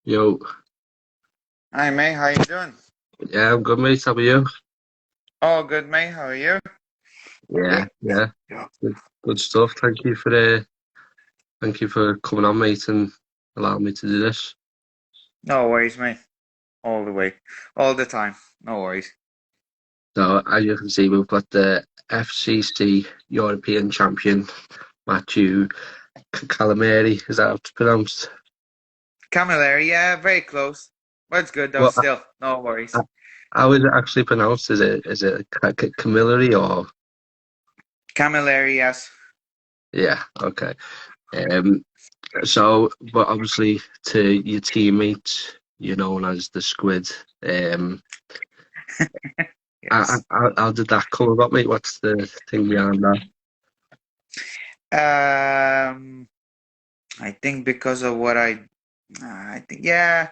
Yo, Hi, mate. How you doing? yeah, I'm good, mate. How are you? Oh, good, mate. How are you? Yeah, good stuff. Thank you for coming on, mate, and allowing me to do this. No worries, mate. All the way, all the time. No worries. So, as you can see, we've got the FCC European Champion, Matthew Calamari. Is that how it's pronounced? Camilleri, yeah, very close. But it's good though. Well, Still, no worries. how is it actually pronounced? Is it Camilleri or? Camilleri, yes. Yeah, okay. Um, but obviously, to your teammates, you're known as the Squid. Um, Yes. how did that come about, mate? What's the thing behind that? Um, I think because of what I think, yeah.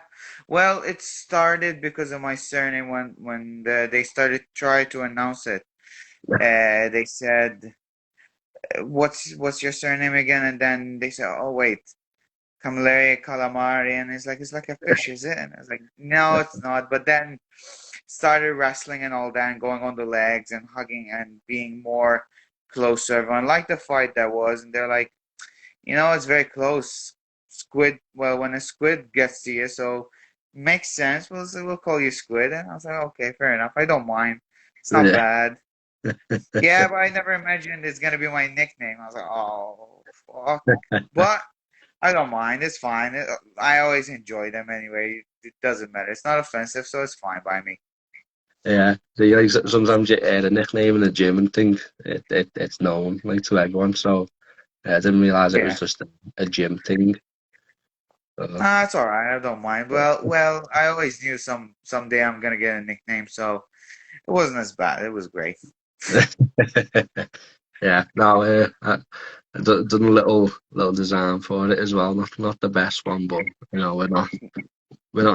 Well, it started because of my surname when they started try to announce it. They said, what's your surname again?" And then they said, "Oh, wait. Camilleri, calamari, and it's like a fish, is it?" And I was like, no, it's not. But then started wrestling and all that, and going on the legs and hugging and being more close to everyone, like the fight that was. And they're like, it's very close. Squid. Well, when a squid gets to you, so makes sense. We'll call you Squid. And I was like, okay, fair enough. I don't mind. It's not Yeah, bad. Yeah, but I never imagined it's gonna be my nickname. I was like, oh, fuck. But I don't mind. It's fine. I always enjoy them anyway. It doesn't matter. It's not offensive, so it's fine by me. yeah. So, like, sometimes you add a nickname in the gym and think it's known like to everyone. So I didn't realize it was Yeah. just a gym thing. So, Ah, it's all right. I don't mind. Well, I always knew someday I'm gonna get a nickname, so it wasn't as bad. It was great. yeah. No, done a little design for it as well. Not the best one, but we're not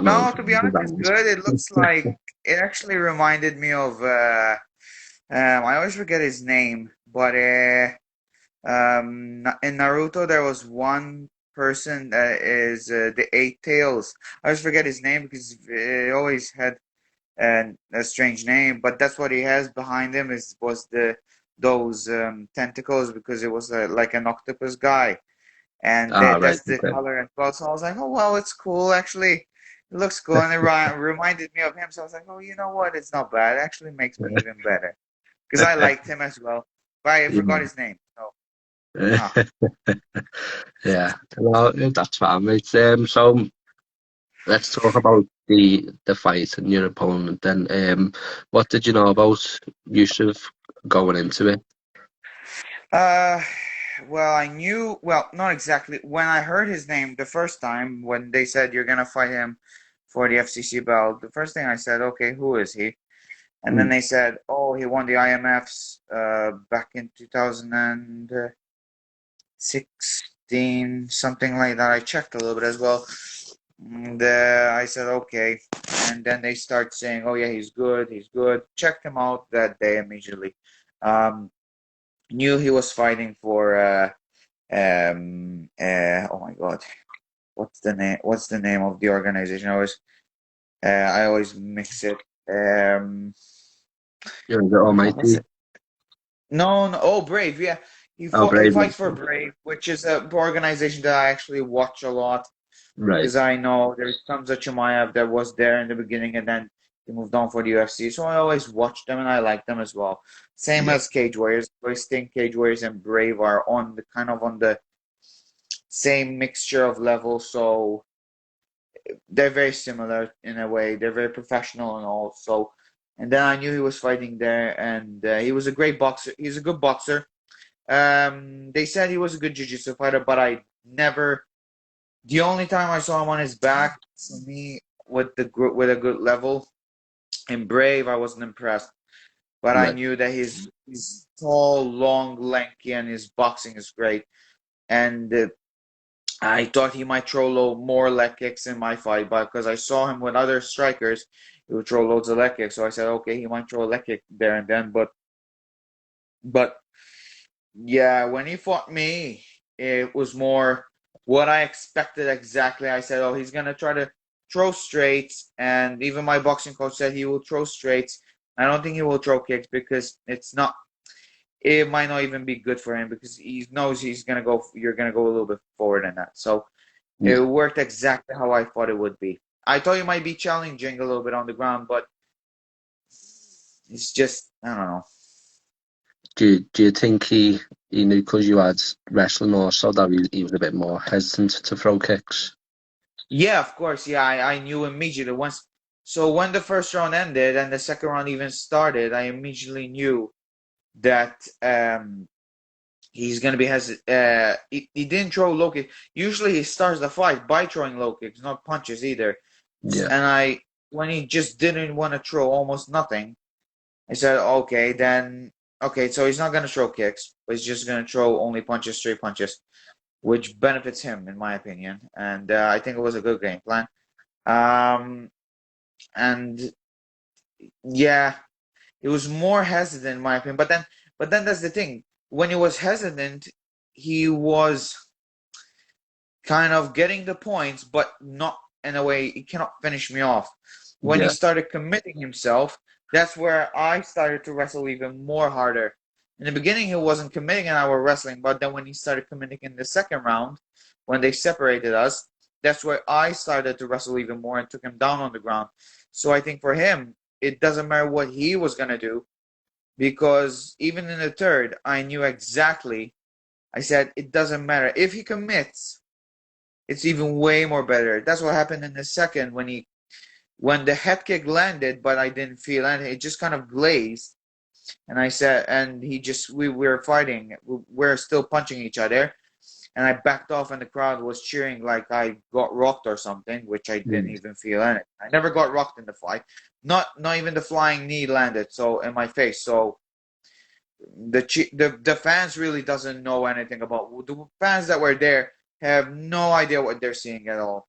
known No, for to be the honest, it's designs. good. It looks like it actually reminded me of I always forget his name, but in Naruto, there was one person that is the Eight Tails. I always forget his name because he always had a strange name, but that's what he has behind him was those tentacles because it was like an octopus guy, and Ah, right. that's the Okay. color as well. So I was like, oh well, it's cool actually. It looks cool, and it reminded me of him. So I was like, oh, you know what? It's not bad. It actually makes me even better because I liked him as well, but I forgot his name. So. Ah. Yeah, well, yeah, that's fine, mate. So let's talk about the fight and your opponent. Then, what did you know about Yusuf going into it? Uh, well, I knew, well, not exactly. When I heard his name the first time, when they said you're gonna fight him for the FCC belt, the first thing I said, okay, who is he? And then Mm. they said, oh, he won the IMFs back in 2016, something like that. I checked a little bit as well. And I said, okay. And then they start saying, oh, yeah, he's good, he's good. Checked him out that day immediately. Um, Knew he was fighting for oh my God, what's the name of the organization? I always mix it. You're the What's Almighty. it? No, no. Oh, Brave. Yeah, Oh, he brave. fights for Brave, which is a organization that I actually watch a lot Right. because I know there's Hamza Chimaev that was there in the beginning and then he moved on for the UFC. So I always watch them and I like them as well. Same Yeah. as Cage Warriors. I think Cage Warriors and Brave are on the kind of on the same mixture of levels. So they're very similar in a way. They're very professional and all. So, and then I knew he was fighting there, and he was a great boxer. He's a good boxer. They said he was a good jiu-jitsu fighter, but I never. The only time I saw him on his back, for me, with a good level. In Brave, I wasn't impressed, but I Right. knew that he's tall, long, lanky, and his boxing is great. And I thought he might throw more leg kicks in my fight, but because I saw him with other strikers, he would throw loads of leg kicks. So I said, okay, he might throw a leg kick there and then. But yeah, when he fought me, it was more what I expected exactly. I said, oh, he's gonna try to throw straights, and even my boxing coach said he will throw straights. I don't think he will throw kicks because it's not. It might not even be good for him because he knows he's gonna go. You're gonna go a little bit forward in that. So it Yeah. worked exactly how I thought it would be. I thought you might be challenging a little bit on the ground, but it's just I don't know. Do you think he knew because you had wrestling also that he was a bit more hesitant to throw kicks? Yeah, of course. Yeah, I knew immediately once. So when the first round ended and the second round even started, I immediately knew that he's gonna be has he didn't throw low kicks. Usually he starts the fight by throwing low kicks, not punches either. Yeah. And I when he just didn't want to throw almost nothing, I said, okay, then okay, so he's not gonna throw kicks, but he's just gonna throw only punches, straight punches, which benefits him in my opinion. And I think it was a good game plan. Um, and yeah, it was more hesitant in my opinion. But then that's the thing. When he was hesitant, he was kind of getting the points, but not in a way he cannot finish me off. When he Yeah. started committing himself, that's where I started to wrestle even more harder. In the beginning, he wasn't committing and I were wrestling, but then when he started committing in the second round, when they separated us, that's where I started to wrestle even more and took him down on the ground. So I think for him, it doesn't matter what he was gonna do because even in the third, I knew exactly. I said it doesn't matter if he commits, it's even way more better. That's what happened in the second when the head kick landed, but I didn't feel anything. It just kind of glazed, and I said, and he just we were fighting. We're still punching each other, and I backed off, and the crowd was cheering like I got rocked or something, which I didn't Mm. even feel anything. I never got rocked in the fight. Not even the flying knee landed so in my face. So the fans really doesn't know anything about the fans that were there have no idea what they're seeing at all.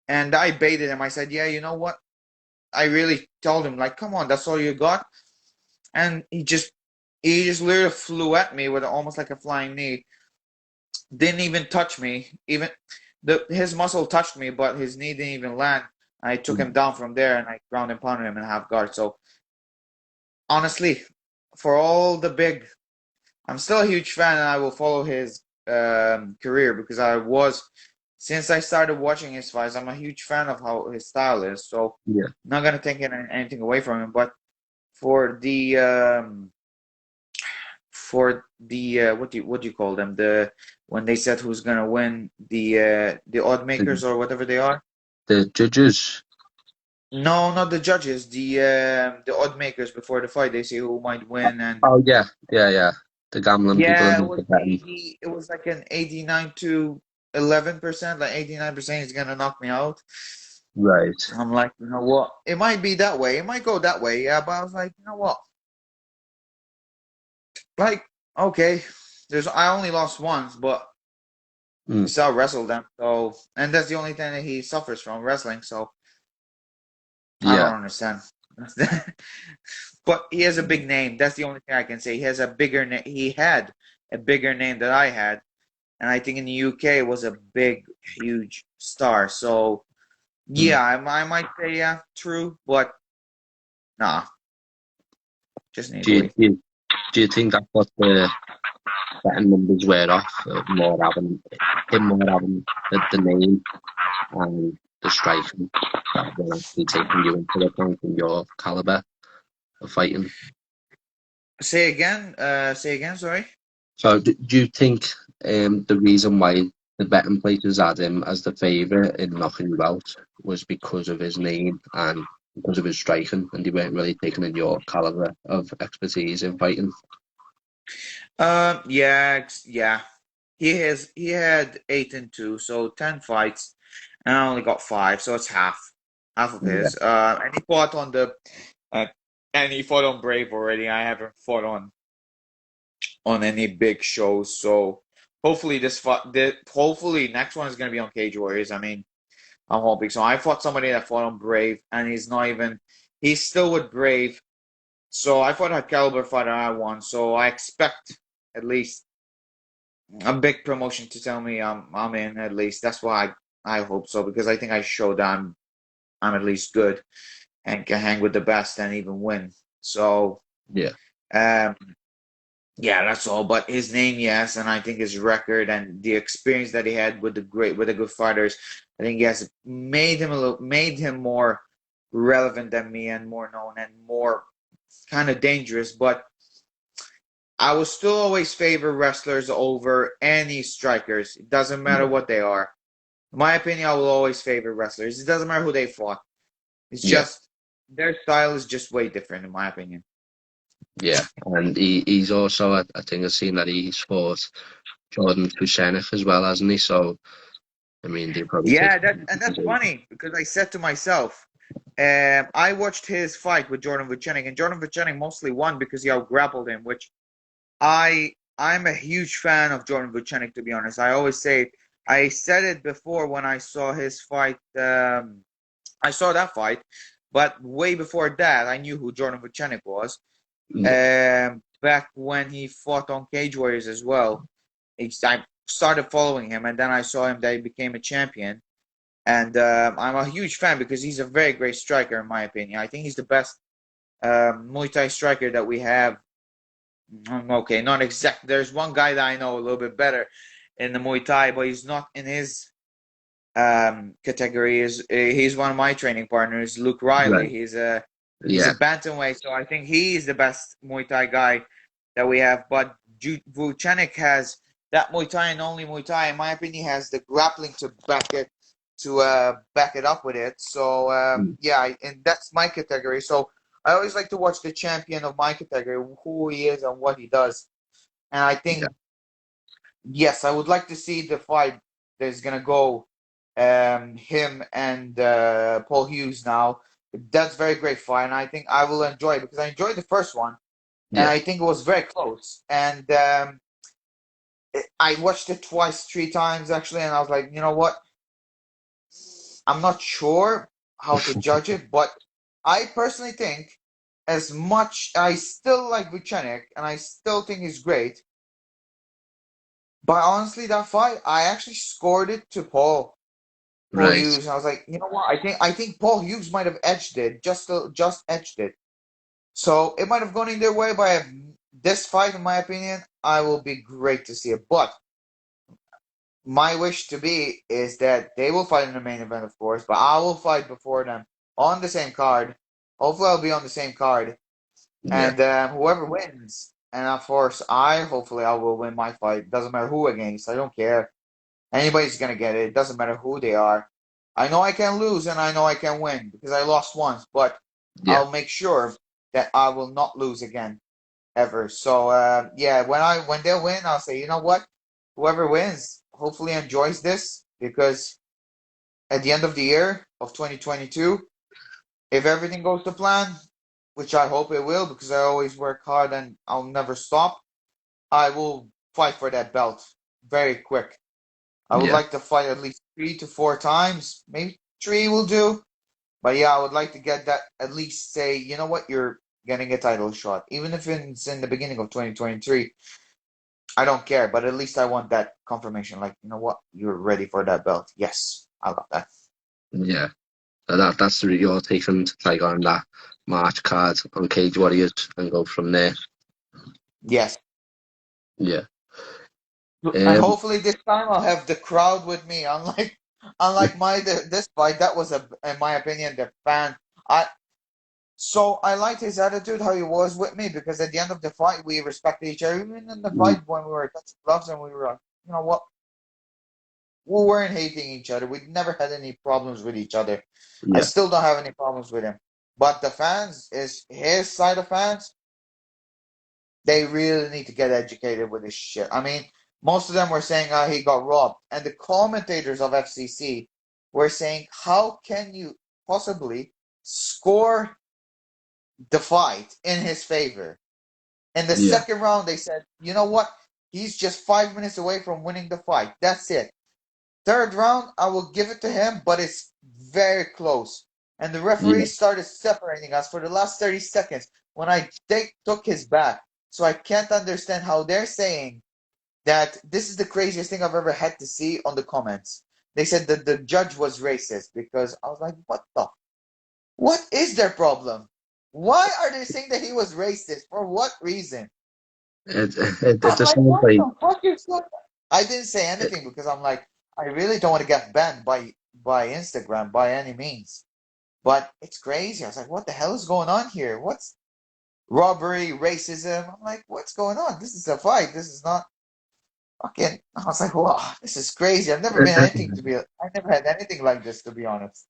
And I baited him. I said, "Yeah, you know what?" I really told him, like, "Come on, that's all you got." And he just literally flew at me with almost like a flying knee. Didn't even touch me. Even his muscle touched me, but his knee didn't even land. I took him Mm. down from there, and I ground and pounded him in half guard. So honestly, for all the big, I'm still a huge fan, and I will follow his career because since I started watching his fights, I'm a huge fan of how his style is. So Yeah. not gonna take anything away from him, but for the what do you call them, the when they said who's gonna win, the odd The, makers or whatever they are. the judges. No, not the judges, the odd makers before the fight. They say who might win, and Oh yeah, yeah, yeah. The gambling people yeah, it and was the betting. 80. It was like an 89 to 11%. Like 89% is gonna knock me out. Right. I'm like, you know what? It might be that way. It might go that way. Yeah, but I was like, you know what? Like, okay, I only lost once, but Mm. still wrestled them. So, and that's the only thing that he suffers from wrestling. So I Yeah. don't understand. But he has a big name. That's the only thing I can say. He has a bigger name. He had a bigger name than I had, and I think in the UK it was a big, huge star. So Mm. yeah, I might say yeah, true, but nah, just need Do to you, wait. do you, do you think that's what the betting numbers were off? More having him, more having the name and the striking that were actually taking you into the point in your caliber of fighting. Say again. Sorry. So, do you think the reason why the betting places had him as the favourite in knocking you out was because of his name and because of his striking, and they weren't really taking in your caliber of expertise in fighting? Yeah, yeah. He had 8-2, so 10 fights, and I only got five, so it's half of Yeah. his. And he fought on the Uh, and he fought on Brave already. I haven't fought on any big shows, so hopefully hopefully next one is gonna be on Cage Warriors. I mean, I'm hoping so. I fought somebody that fought on Brave, and he's still with Brave. So I fought a caliber fighter, I won. So I expect at least a big promotion to tell me I'm in. At least that's why I hope so, because I think I showed I'm at least good and can hang with the best and even win. So Yeah, um, yeah, that's all. But his name, yes, and I think his record and the experience that he had with the good fighters, I think yes, made him more relevant than me and more known and more kind of dangerous. But I will still always favor wrestlers over any strikers. It doesn't matter yeah, what they are. In my opinion, I will always favor wrestlers. It doesn't matter who they fought. It's yeah, just their style is just way different, in my opinion. yeah. And he's also, I think I've seen that he's fought Jordan Fitch as well, hasn't he? So, I mean, they probably take Yeah, that's funny because I said to myself, I watched his fight with Jordan Vucenic, and Jordan Vucenic mostly won because he outgrappled him, which I'm a huge fan of Jordan Vucenic, to be honest. I always say I said it before when I saw his fight. I saw that fight, but way before that, I knew who Jordan Vucenic was. yeah, Back when he fought on Cage Warriors as well, I started following him, and then I saw him that he became a champion. And I'm a huge fan because he's a very great striker, in my opinion. I think he's the best Muay Thai striker that we have. Okay, not exact. There's one guy that I know a little bit better in the Muay Thai, but he's not in his category. He's one of my training partners, Luke Riley. right, He's a yeah, bantamweight, so I think he's the best Muay Thai guy that we have. But Vucenic has that Muay Thai and only Muay Thai. In my opinion, he has the grappling to back it up with it. So mm, yeah, and that's my category. So I always like to watch the champion of my category, who he is and what he does. And I yeah, think yes, I would like to see the fight that's gonna go him and Paul Hughes now. That's very great fight, and I think I will enjoy it because I enjoyed the first one, and yeah, I think it was very close. And I watched it twice, three times actually, and I was like, you know what? I'm not sure how to judge it, but I personally think as much I still like Vucenic and I still think he's great. But honestly, that fight, I actually scored it to Paul right, Hughes. And I was like, you know what? I think Paul Hughes might have edged it, just edged it. So it might have gone in their way, but this fight, in my opinion, I will be great to see it. But my wish to be is that they will fight in the main event, of course, but I will fight before them on the same card. Hopefully, I'll be on the same card, yeah, and whoever wins, and of course, I will win my fight. Doesn't matter who against. I don't care. Anybody's gonna get it. It doesn't matter who they are. I know I can lose and I know I can win because I lost once, but yeah, I'll make sure that I will not lose again ever. So yeah, when they win, I'll say, you know what? Whoever wins, hopefully enjoys this because at the end of the year of 2022, if everything goes to plan, which I hope it will because I always work hard and I'll never stop, I will fight for that belt very quick. I would yeah, like to fight at least 3 to 4 times. Maybe three will do. But yeah, I would like to get that at least say, you know what, you're getting a title shot. Even if it's in the beginning of 2023, I don't care. But at least I want that confirmation. Like, you know what, you're ready for that belt. Yes, I love that. yeah. So that's the you're taking to take on that March card on Cage Warriors and go from there. Yes. Yeah. And Um. hopefully this time I'll have the crowd with me. Unlike this fight, that was in my opinion, the fan. I So I liked his attitude, how he was with me, because at the end of the fight, we respected each other. Even in the mm, fight when we were touching gloves and we were, you know what, we weren't hating each other. We never had any problems with each other. I Yeah. still don't have any problems with him. But the fans, is his side of fans, they really need to get educated with this shit. I mean, most of them were saying he got robbed. And the commentators of FCC were saying, how can you possibly score the fight in his favor. In the Yeah. second round, they said, you know what? He's just 5 minutes away from winning the fight. That's it. Third round, I will give it to him, but it's very close. And the referee Yeah. started separating us for the last 30 seconds when I took his back. So I can't understand how they're saying that this is the craziest thing I've ever had to see on the comments. They said that the judge was racist because I was like, what is their problem? Why are they saying that he was racist? For what reason? It I'm just like, sounds what like the fuck is going on? I didn't say anything because I'm like, I really don't want to get banned by Instagram by any means. But it's crazy. I was like, what the hell is going on here? What's robbery, racism? I'm like, what's going on? This is a fight. This is not fucking. I was like, wow, this is crazy. I've never been anything to be. I never had anything like this, to be honest.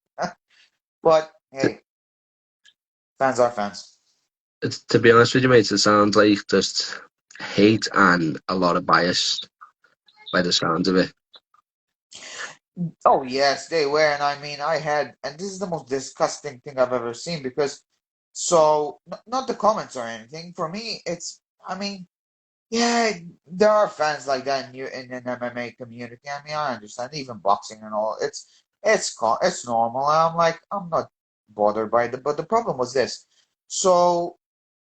But hey, fans are fans. it's, to be honest with you, mate, it sounds like just hate and a lot of bias by the sounds of it. Oh yes, they were, and I mean, I had, and this is the most disgusting thing I've ever seen because, so not the comments or anything. For me, it's, I mean, yeah, there are fans like that in an MMA community. I mean, I understand, even boxing and all. It's normal. I'm like, I'm not bothered by it. But the problem was this. So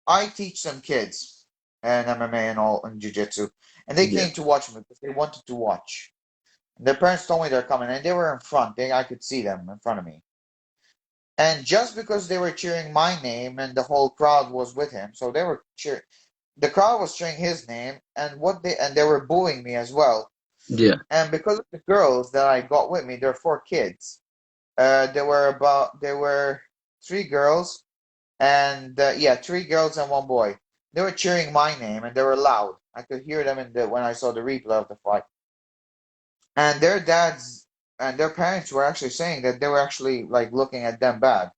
I teach some kids and MMA and all and jiu-jitsu, and they Yeah. came to watch me because they wanted to watch. Their parents told me they're coming, and they were in front. I could see them in front of me. And just because they were cheering my name and the whole crowd was with him, so they were cheering. The crowd was cheering his name, and they were booing me as well. Yeah. And because of the girls that I got with me, there are four kids. There were three girls, and yeah, three girls and one boy. They were cheering my name, and they were loud. I could hear them when I saw the replay of the fight. And their dads and their parents were actually saying that they were actually like looking at them bad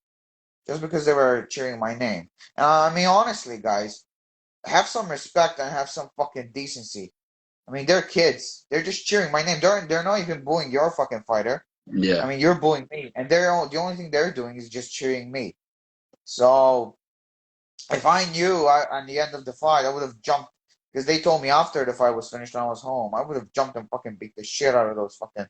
just because they were cheering my name. I mean, honestly, guys, have some respect and have some fucking decency. I mean, they're kids. They're just cheering my name. They're not even booing your fucking fighter. Yeah. I mean, you're booing me, and the only thing they're doing is just cheering me. So if I knew on the end of the fight, I would have jumped because they told me after the fight was finished and I was home. I would have jumped and fucking beat the shit out of those fucking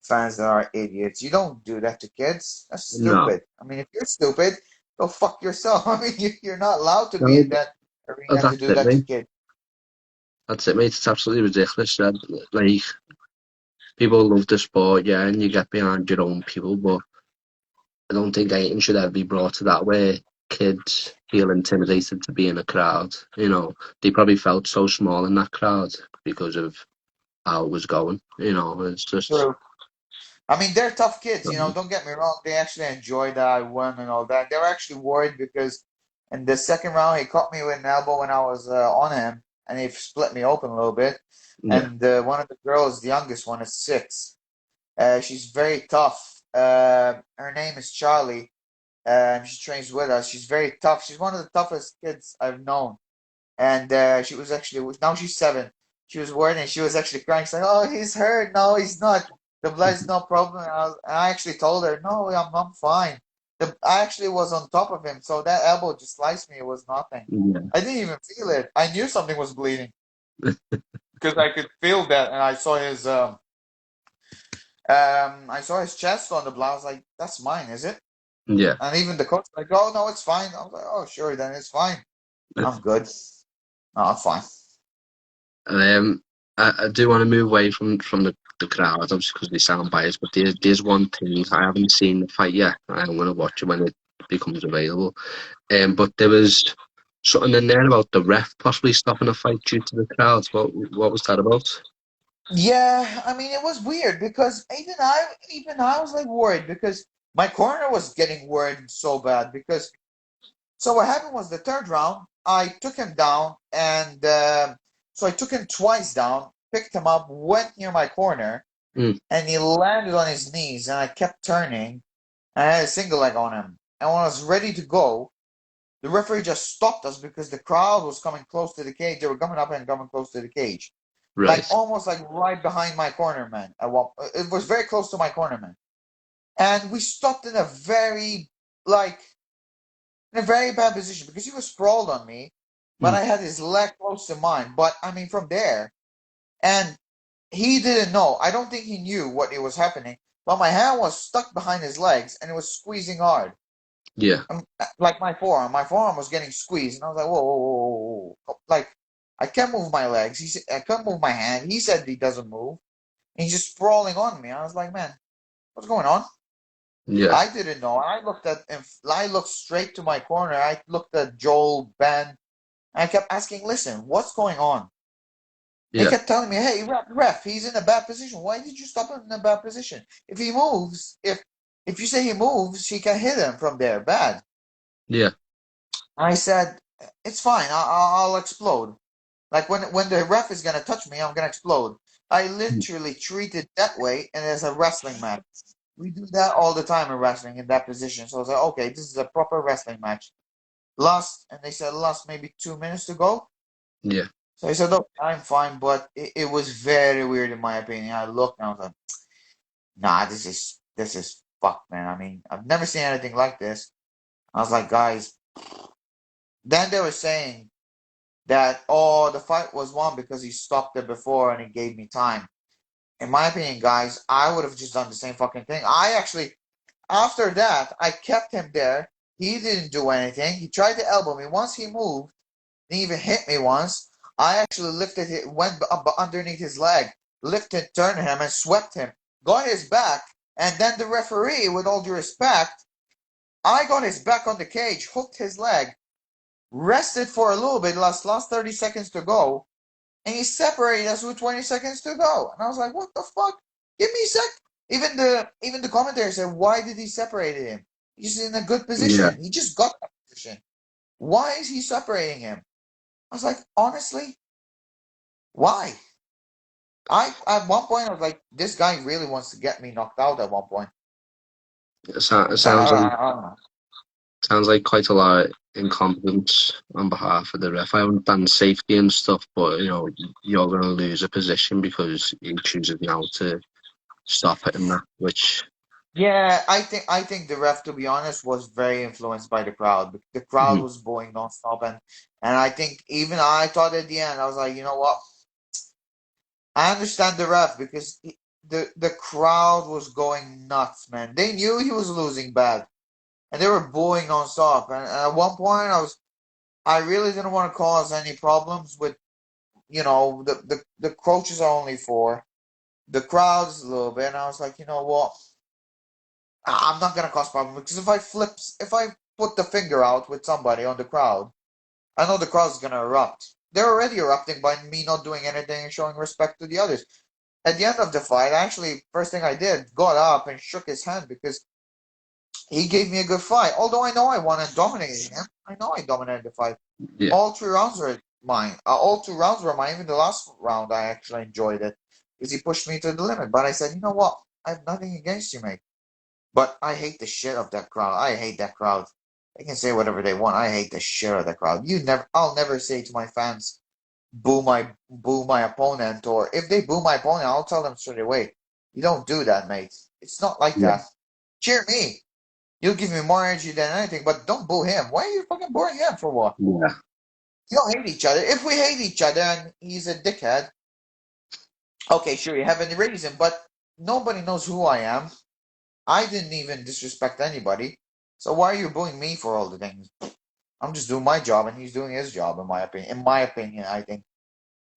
fans that are idiots. You don't do that to kids. That's No. stupid. I mean, if you're stupid, go fuck yourself. I mean, you're not allowed to be No, in that oh, arena to that's do it, that to mate. kids. That's it, mate. It's absolutely ridiculous. That, like, people love the sport, yeah, and you get behind your own people, but I don't think anything should ever be brought to that where kids feel intimidated to be in a crowd. You know, they probably felt so small in that crowd because of how it was going. You know, it's just True. I mean, they're tough kids, you know, don't get me wrong. They actually enjoyed that I won and all that. They were actually worried because in the second round, he caught me with an elbow when I was on him, and he split me open a little bit. yeah, And one of the girls, the youngest one, is 6. She's very tough. Her name is Charlie. She trains with us. She's very tough. She's one of the toughest kids I've known. And she was actually now she's 7. She was worried and she was actually crying. She's like, "Oh, he's hurt. No, he's not. The blood's no problem." And I actually told her, "No, I'm fine." I actually was on top of him, so that elbow just sliced me. It was nothing. yeah, I didn't even feel it. I knew something was bleeding because I could feel that, and I saw his chest on the blood. I was like, "That's mine, is it?" yeah. And even the coach was like, "Oh no, it's fine." I was like, "Oh sure, then it's fine. I'm good. No, I'm fine." Um, I do want to move away from the crowd, obviously, because they sound biased. But there's one thing I haven't seen the fight yet. I'm going to watch it when it becomes available. But there was something in there about the ref possibly stopping a fight due to the crowd. What was that about? Yeah, I mean it was weird because even I was like worried because my corner was getting worried so bad because so what happened was the third round I took him down and so I took him twice down, picked him up, went near my corner, Mm, and he landed on his knees and I kept turning and I had a single leg on him, and when I was ready to go, the referee just stopped us because the crowd was coming close to the cage. They were coming up and coming close to the cage, like right. almost like right behind my corner man. It was very close to my corner man, and we stopped in a very like in a very bad position because he was sprawled on me, but Mm. I had his leg close to mine. But I mean, from there, and he didn't know. I don't think he knew what it was happening. But my hand was stuck behind his legs, and it was squeezing hard. Yeah, Like my forearm was getting squeezed, and I was like, whoa, whoa, whoa, whoa, whoa. Like I can't move my legs. He said I can't move my hand. He said he doesn't move, and he's just sprawling on me. I was like, man, what's going on? yeah, I didn't know. I looked straight to my corner. I looked at Joel, Ben. I kept asking, listen, what's going on? They yeah, kept telling me, hey, ref, he's in a bad position. Why did you stop him in a bad position? If he moves, if you say he moves, he can hit him from there. Bad. yeah, I said, it's fine. I'll explode. Like when the ref is gonna touch me, I'm gonna explode. I mm, literally treat it that way, and as a wrestling match. We do that all the time in wrestling in that position. So I was like, okay, this is a proper wrestling match. And they said last maybe 2 minutes to go. yeah. So I said, look, I'm fine, but it was very weird in my opinion. I looked and I was like, nah, this is fucked, man. I mean, I've never seen anything like this. I was like, guys. Then they were saying that the fight was won because he stopped it before and he gave me time. In my opinion, guys, I would have just done the same fucking thing. I actually After that, I kept him there. He didn't do anything. He tried to elbow me. Once he moved, he even hit me once. I actually lifted it, went up underneath his leg, lifted, turned him, and swept him. Got his back, and then the referee, with all due respect, I got his back on the cage, hooked his leg, rested for a little bit, last 30 seconds to go, and he separated us with 20 seconds to go. And I was like, what the fuck? Give me a sec. Even the commentator said, why did he separate him? He's in a good Yeah. position. He just got that position. Why is he separating him? I was like, honestly, why? I At one point I was like, this guy really wants to get me knocked out at one point. It So sounds like I don't know. quite a lot of incompetence on behalf of the ref. I understand safety and stuff, but you're going to lose a position because he chooses now to stop hitting that, which Yeah, I think the ref, to be honest, was very influenced by the crowd. The crowd mm, was booing nonstop, and I think even I thought at the end I was like, you know what? I understand the ref because the crowd was going nuts, man. They knew he was losing bad, and they were booing nonstop. And at one point, I really didn't want to cause any problems with the coaches are only four, the crowds a little bit. And I was like, you know what? I'm not gonna cause problems because if I put the finger out with somebody on the crowd, I know the crowd's gonna erupt. They're already erupting by me not doing anything and showing respect to the others. At the end of the fight, actually, first thing I did, got up and shook his hand because he gave me a good fight. Although I know I won and dominated him, I know I dominated the fight. yeah, All 3 rounds were mine. All 2 rounds were mine. Even the last round, I actually enjoyed it because he pushed me to the limit. But I said, you know what? I have nothing against you, mate. But I hate the shit of that crowd. I hate that crowd. They can say whatever they want. I hate the shit of that crowd. I'll never say to my fans, boo my opponent, or if they boo my opponent, I'll tell them straight away. You don't do that, mate. It's not like yeah, that. Cheer me. You'll give me more energy than anything, but don't boo him. Why are you fucking booing him for what? yeah, You don't hate each other. If we hate each other and he's a dickhead, okay, sure, you have any reason, but nobody knows who I am. I didn't even disrespect anybody. So why are you booing me for all the things? I'm just doing my job and he's doing his job, in my opinion. In my opinion, I think.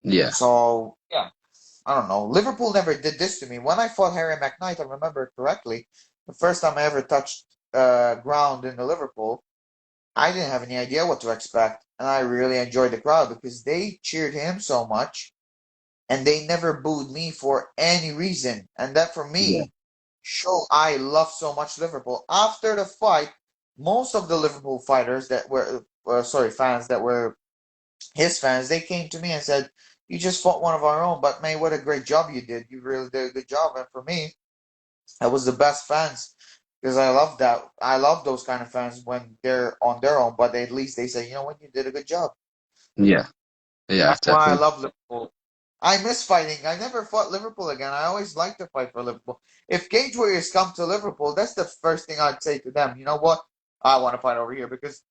yeah, So yeah, I don't know. Liverpool never did this to me. When I fought Harry McKnight, I remember correctly, the first time I ever touched ground in the Liverpool, I didn't have any idea what to expect, and I really enjoyed the crowd because they cheered him so much, and they never booed me for any reason, and that for yeah, me showed I love so much Liverpool. After the fight, most of the Liverpool fighters that were, sorry, fans that were his fans, they came to me and said, "You just fought one of our own, but man, what a great job you did! You really did a good job." And for me, that was the best fans because I love that. I love those kind of fans when they're on their own, but at least they say, "You know what? You did a good job." yeah, yeah, That's why I definitely. love Liverpool. I miss fighting. I never fought Liverpool again. I always like to fight for Liverpool. If Cage Warriors come to Liverpool, that's the first thing I'd say to them. You know what? I want to fight over here because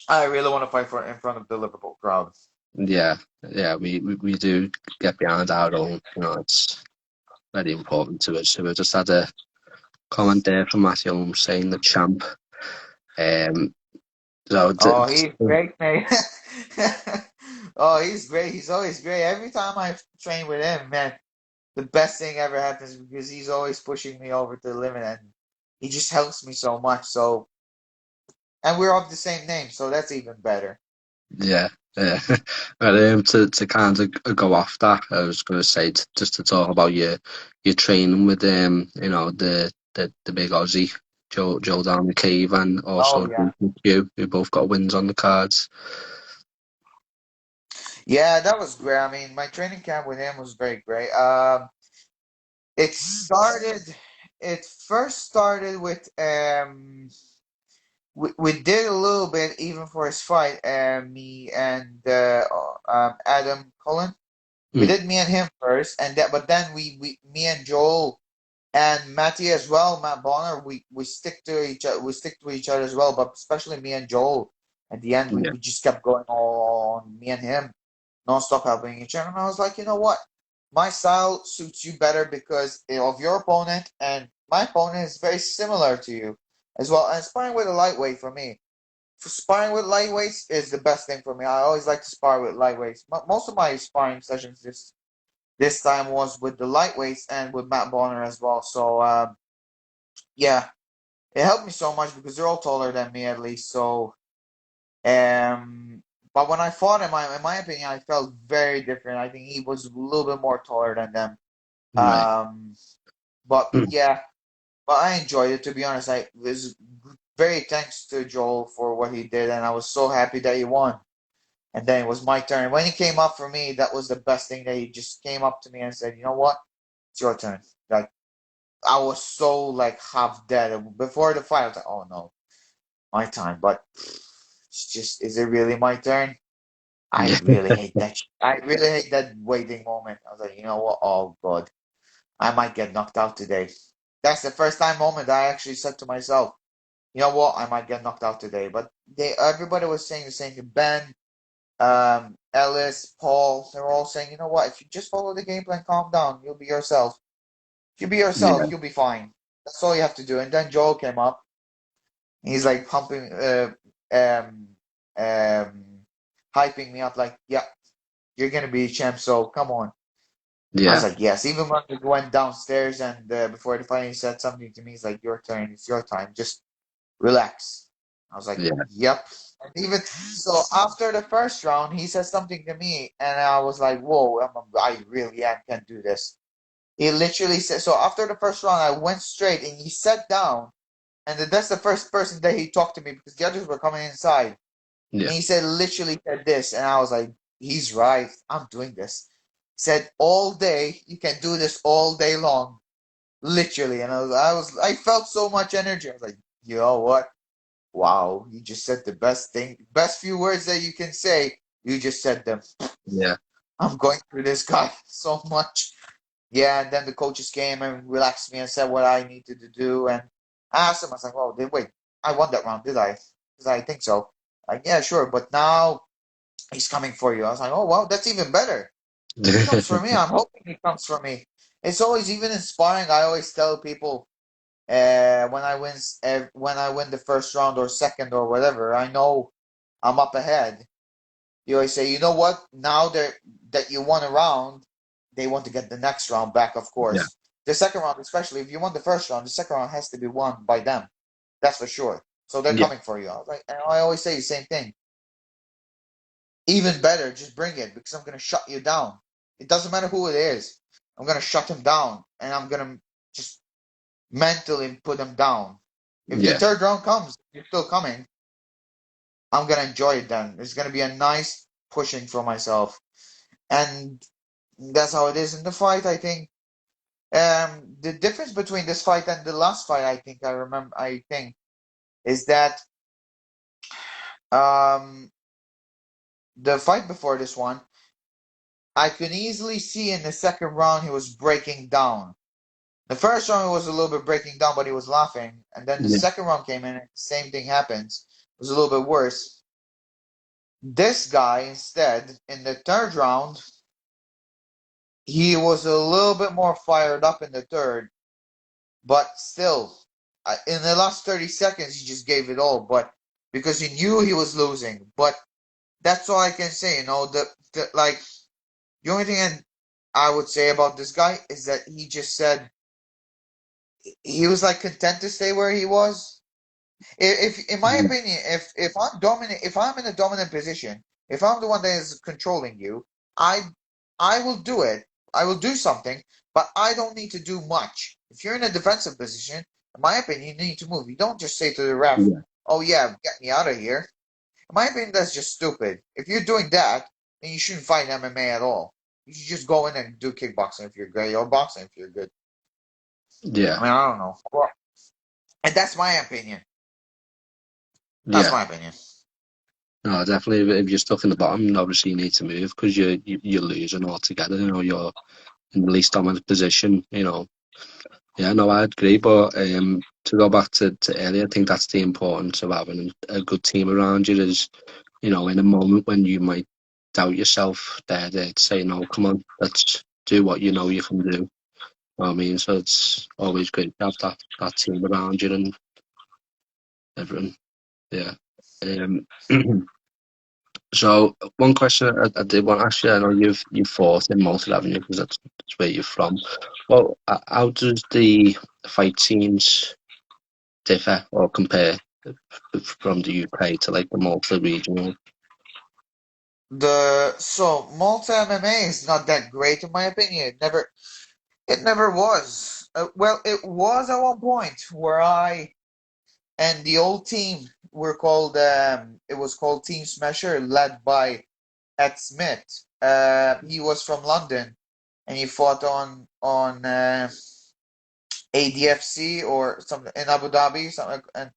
I really want to fight for in front of the Liverpool crowd. Yeah, yeah, we do get behind our own. It's very important to us. So we just had a comment there from Matthew Holmes saying the champ. Um, so Oh, he's great, mate. Oh, he's great. He's always great. Every time I train with him, man, the best thing ever happens because he's always pushing me over to the limit and he just helps me so much. So, and we're of the same name, so that's even better. yeah, yeah. But, to kind of go off that, I was going to say just to talk about your training with the big Aussie Joe down the cave and Oh also yeah. you who both got wins on the cards. Yeah, that was great. I mean, my training camp with him was very great. It started, it first started with we did a little bit even for his fight, me and Adam Cullen. We Mm, did me and him first, and that but then we me and Joel and Matty as well, Matt Bonner, we stick to each other, we stick to each other as well, but especially me and Joel. At the end, yeah, we just kept going on me and him, non-stop helping each other. And I was like, you know what? My style suits you better because of your opponent, and my opponent is very similar to you as well. And sparring with a lightweight for me, for sparring with lightweights is the best thing for me. I always like to spar with lightweights. Most of my sparring sessions this time was with the lightweights and with Matt Bonner as well. So yeah, it helped me so much because they're all taller than me at least. So um, but when I fought him, in my opinion, I felt very different. I think he was a little bit more taller than them. right. But Mm, yeah, but I enjoyed it to be honest. I was very thanks to Joel for what he did, and I was so happy that he won. And then it was my turn. When he came up for me, that was the best thing that he just came up to me and said, "You know what? It's your turn." Like I was so like half dead before the fight. I was like, "Oh no, my time." But it's just, is it really my turn? I yeah, really hate that. I really hate that waiting moment. I was like, you know what? Oh God, I might get knocked out today. That's the first time moment I actually said to myself, you know what? I might get knocked out today. But everybody was saying the same thing. Ben, Ellis, Paul, they were all saying, you know what? If you just follow the game plan, calm down, you'll be yourself. If you be yourself, yeah, you'll be fine. That's all you have to do. And then Joel came up. He's like pumping, um, um, hyping me up, like, yeah, you're gonna be a champ. So come on. I was yeah, like, yes. Even when we went downstairs and before the fight, he said something to me. He's like, your turn. It's your time. Just relax. I was like, yeah, yep. And even so, after the first round, he said something to me, and I was like, whoa, I really can't do this. He literally said, so after the first round, I went straight and he sat down, and that's the first person that he talked to me because the others were coming inside. yeah, And he said, literally said this, and I was like, he's right. I'm doing this. Said all day, you can do this all day long, literally. And I felt so much energy. I was like, you know what? Wow, you just said the best thing, best few words that you can say. You just said them. yeah, I'm going through this guy so much. Yeah, and then the coaches came and relaxed me and said what I needed to do. And I asked him, I was like, oh, wait, I won that round, did I? Because I think so. Like, yeah, sure. But now he's coming for you. I was like, oh, well, that's even better. If he comes for me, I'm hoping he comes for me. It's always even inspiring. I always tell people when I win the first round or second or whatever, I know I'm up ahead. You always say, you know what? Now that you won a round, they want to get the next round back, of yeah, course. The second round, especially if you won the first round, the second round has to be won by them. That's for sure. So they're yeah, coming for you. I was like, and I always say the same thing. Even better, just bring it because I'm gonna shut you down. It doesn't matter who it is. I'm gonna shut him down, and I'm gonna just mentally put him down. If the yeah, third round comes, you're still coming. I'm gonna enjoy it then. It's gonna be a nice pushing for myself, and that's how it is in the fight. I think the difference between this fight and the last fight, I think, is that um, the fight before this one, I could easily see in the second round he was breaking down. The first round he was a little bit breaking down, but he was laughing, and then the yeah, second round came in, and the same thing happens. It was a little bit worse. This guy, instead, in the third round, he was a little bit more fired up in the third, but still, in the last 30 seconds, he just gave it all. But because he knew he was losing. But that's all I can say. Like the only thing I would say about this guy is that he just said he was like content to stay where he was. If in my Mm. opinion, if I'm dominant, if I'm in a dominant position, if I'm the one that is controlling you, I I will do it. I will do something, but I don't need to do much. If you're in a defensive position, in my opinion, you need to move. You don't just say to the ref, Yeah, "Oh yeah, get me out of here." In my opinion, that's just stupid. If you're doing that, then you shouldn't fight MMA at all. You should just go in and do kickboxing if you're good, or boxing if you're good. yeah, I mean, I don't know. Well, and that's my opinion. That's yeah. my opinion. No, definitely. If you're stuck in the bottom, obviously you need to move because you're losing altogether. You're in the least dominant position. Yeah, no, I agree. But to go back to earlier, I think that's the importance of having a good team around you. Is in a moment when you might doubt yourself, they're there to say, "No, come on, let's do what you know you can do." I mean, so it's always great to have that team around you and everything. Yeah. Um, so one question I did want to ask you, I know you've fought in Malta, haven't you? Because that's where you're from. Well, how does the fight scenes differ or compare from the UK to like the Malta regional? Malta MMA is not that great in my opinion. It never was. Well, it was at one point where I and the old team were called. It was called Team Smasher, led by Ed Smith. He was from London, and he fought on ADFC or something in Abu Dhabi. Something, and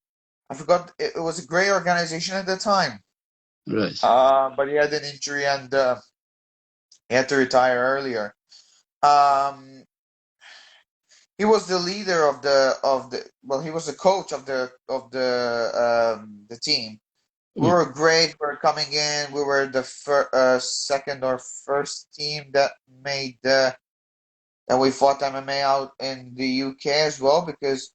I forgot. It was a great organization at the time. Right. But he had an injury and he had to retire earlier. Um, he was the leader of the well, he was the coach of the team. We Mm. were great. We were coming in. We were the second or first team that we fought MMA out in the UK as well because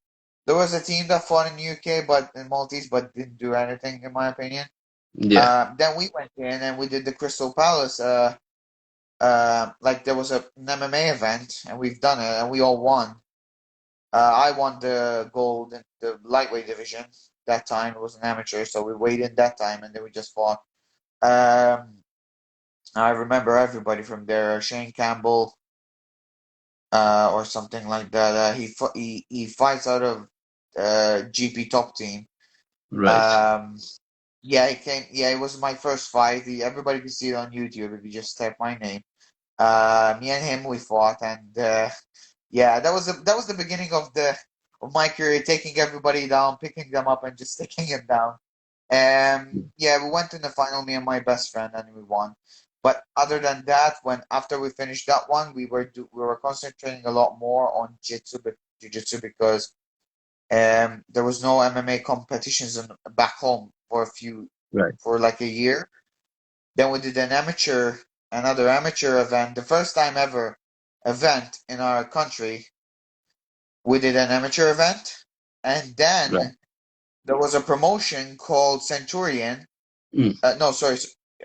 there was a team that fought in the UK but in Maltese but didn't do anything in my opinion. Yeah. Then we went in and we did the Crystal Palace. Like there was an MMA event and we've done it and we all won. I won the gold in the lightweight division that time. It was an amateur, so we weighed in that time and then we just fought. Um, I remember everybody from there. Shane Campbell, or something like that. He fights out of GP top team. Right. Um, yeah, he came. Yeah, it was my first fight. Everybody can see it on YouTube if you just type my name. Me and him we fought, and yeah, that was the beginning of my career, taking everybody down, picking them up, and just taking them down. Yeah, we went in the final, me and my best friend, and we won. But other than that, when after we finished that one, we were concentrating a lot more on jiu-jitsu because there was no MMA competitions back home Right. for like a year. Then we did another amateur event, the first time ever event in our country. We did an amateur event, and Right. then there was a promotion called Centurion. Mm. No, sorry.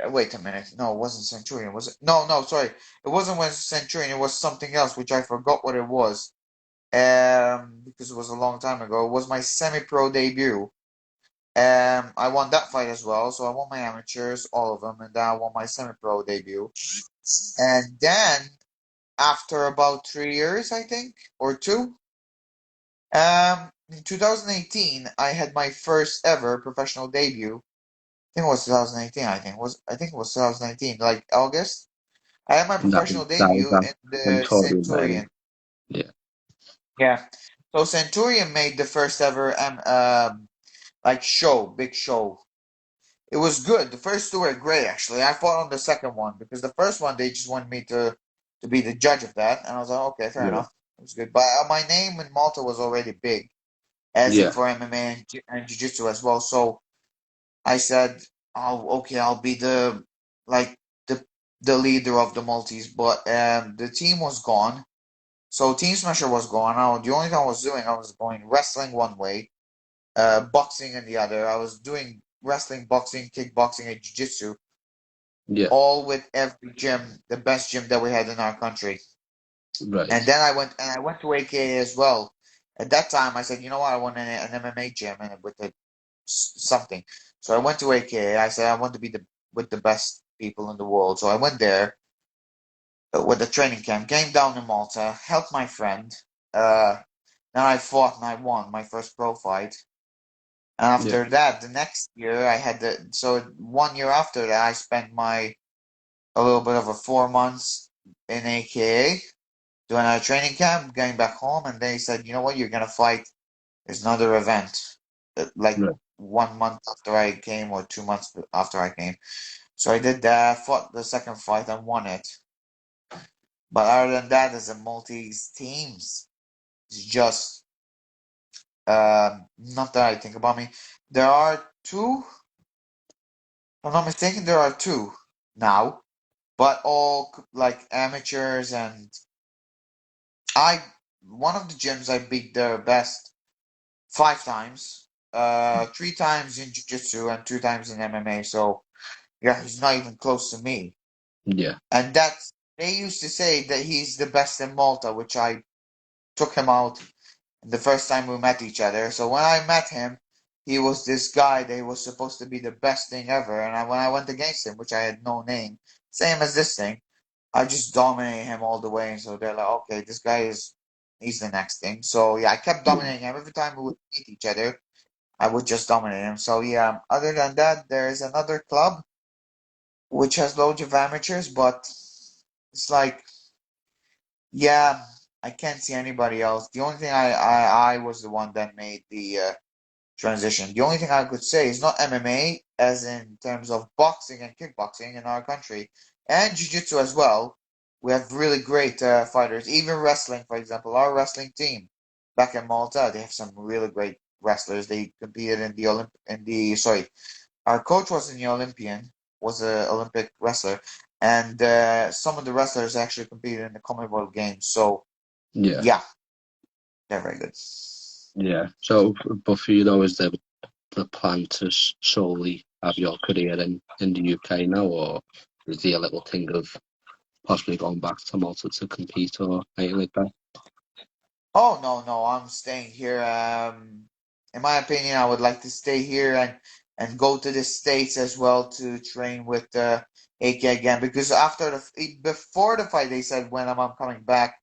Wait a minute. No, it wasn't Centurion, was it? No, no, sorry. It wasn't with Centurion. It was something else, which I forgot what it was. Because it was a long time ago. It was my semi-pro debut. I won that fight as well. So I won my amateurs, all of them, and then I won my semi-pro debut. And then after about 3 years, I think, or two, in 2018, I had my first ever professional debut. I think it was 2018. I think it was 2019, like August. I had my professional That was debut that in the Centurion Centurion. Yeah. Yeah. So Centurion made the first ever like big show. It was good. The first two were great actually. I fought on the second one because the first one they just wanted me to be the judge of that, and I was like, okay, fair Right. enough. It was good. But my name in Malta was already big, as in Yeah. for MMA and Jiu Jitsu as well. So I said, I'll be like the the leader of the Maltese, but the team was gone. So Team Smasher was gone. The only thing I was doing, I was going wrestling one way, boxing in the other. I was doing wrestling, boxing, kickboxing, and jiu-jitsu, Yeah. all with every gym, the best gym that we had in our country. And Right. then I went to AKA as well. At that time, I said, you know what, I want an MMA gym and with something. So I went to AKA. I said I want to be the with the best people in the world. So I went there with the training camp, came down to Malta, helped my friend. Uh, then I fought and I won my first pro fight. And Yeah. after that, the next year I had so 1 year after that, I spent my a little bit of a 4 months in AKA doing a training camp, going back home, and they said, you know what, you're gonna fight. There's another event, like Right. 1 month after I came or 2 months after I came. So I did that, fought the second fight and won it. But other than that, as a Maltese teams, it's just not that I think about me. There are two, if I'm not mistaken, there are two now, but all like amateurs and I one of the gyms I beat their best 5 times, 3 times in jiu-jitsu and 2 times in MMA. So yeah, he's not even close to me. Yeah. And that's they used to say that he's the best in Malta, which I took him out the first time we met each other. So when I met him, he was this guy that was supposed to be the best thing ever. And when I went against him, which I had no name, same as this thing, I just dominated him all the way. And so they're like, okay, this guy he's the next thing. So yeah, I kept Yeah. dominating him every time we would meet each other. I would just dominate him. So yeah, other than that, there is another club which has loads of amateurs, but it's like, yeah, I can't see anybody else. The only thing I was the one that made the transition. The only thing I could say is not MMA, as in terms of boxing and kickboxing in our country, and jiu-jitsu as well. We have really great fighters. Even wrestling, for example, our wrestling team back in Malta, they have some really great wrestlers. They competed in the sorry, our coach was in the Olympian, was a Olympic wrestler, and some of the wrestlers actually competed in the Commonwealth Games. So Yeah. yeah, they're very good. Yeah. So, but for you though, is the plan to solely have your career in the UK now, or is there a little thing of possibly going back to Malta to compete or anything like that? Oh no, no, I'm staying here. In my opinion, I would like to stay here and go to the States as well to train with AK again because before the fight they said when I'm coming back.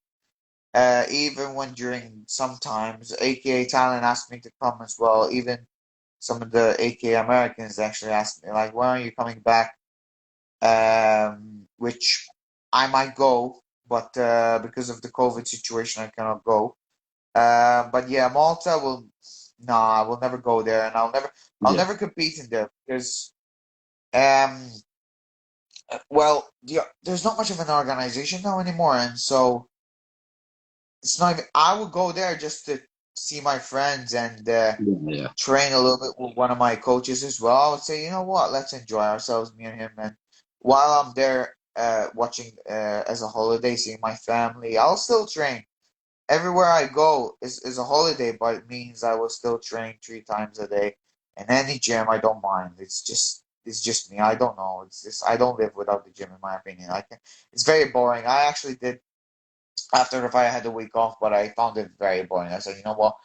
Even when during sometimes AKA Thailand asked me to come as well. Even some of the AKA Americans actually asked me like, when are you coming back? Which I might go, but because of the COVID situation, I cannot go. But yeah, Malta will. No, I will never go there, and I'll Yeah. never compete in there because, um, well, there's not much of an organization now anymore, and so it's not even. I would go there just to see my friends and Yeah. Yeah. train a little bit with one of my coaches as well. I would say, you know what, let's enjoy ourselves, me and him, and while I'm there, watching as a holiday, seeing my family, I'll still train. Everywhere I go is a holiday, but it means I will still train 3 times a day. And any gym, I don't mind. It's just me. I don't know. It's just I don't live without the gym, in my opinion. I can. It's very boring. I actually did after the fight. I had the week off, but I found it very boring. I said, you know what?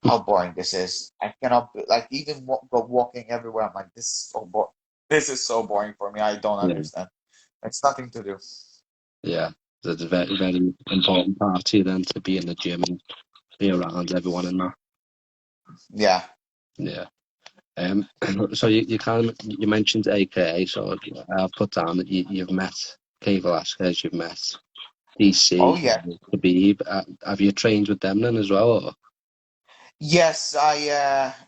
How boring this is. I cannot like even go walking everywhere. I'm like, this is so boring. This is so boring for me. I don't Yeah. understand. It's nothing to do. Yeah. So it's a very, very important part to you then to be in the gym and be around everyone in that. Yeah. Yeah. Um, so you kind of you mentioned AKA, so I've put down that you've met Kay Velasquez, you've met Oh DC, yeah. Khabib. Have you trained with them then as well? Or? Yes, I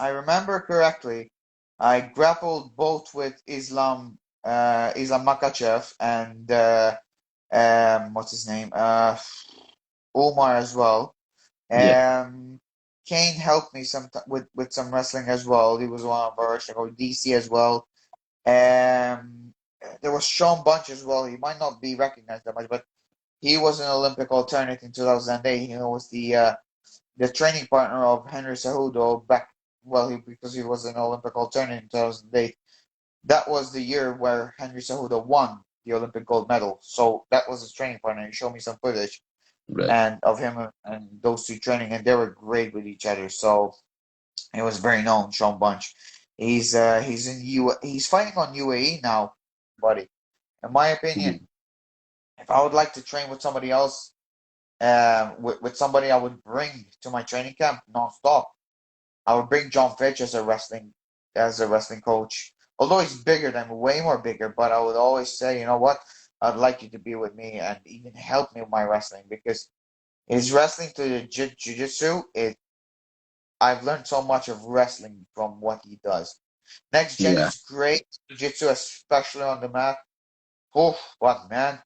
remember correctly. I grappled both with Islam Makachev and what's his name? Umar as well. Yeah, Um Kane helped me with some wrestling as well. He was one of our wrestling coach. DC as well. Um, there was Sean Bunch as well. He might not be recognized that much, but he was an Olympic alternate in 2008. He was the training partner of Henry Cejudo back. Well, because he was an Olympic alternate in 2008. That was the year where Henry Cejudo won the Olympic gold medal. So that was his training partner. He showed me some footage Right. and of him and those two training, and they were great with each other. So it was very known, Sean Bunch. He's fighting on UAE now, buddy. In my opinion, Mhm. if I would like to train with somebody else, with somebody I would bring to my training camp nonstop, I would bring Jon Fitch as a wrestling coach. Although he's bigger than me, way more bigger, but I would always say, you know what, I'd like you to be with me and even help me with my wrestling because his wrestling to the jiu-jitsu, I've learned so much of wrestling from what he does. Next gen Yeah. is great, jiu-jitsu, especially on the mat. Oh, what man?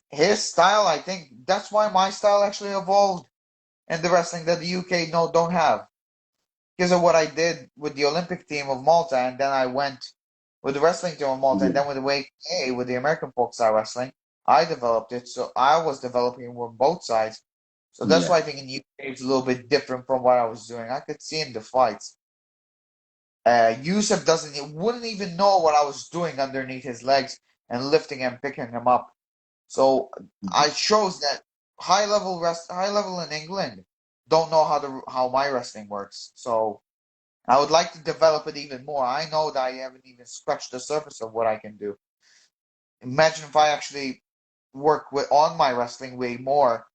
His style, I think that's why my style actually evolved in the wrestling that the UK no don't have. Because of what I did with the Olympic team of Malta, and then I went with the wrestling team of Malta, and Yeah. then with the WA with the American folk style wrestling, I developed it. So I was developing with both sides. So that's Yeah. why I think in the UK it's a little bit different from what I was doing. I could see in the fights. Yusuf wouldn't even know what I was doing underneath his legs and lifting and picking him up. So I shows that high level in England don't know how my wrestling works. So I would like to develop it even more. I know that I haven't even scratched the surface of what I can do. Imagine if I actually work on my wrestling way more,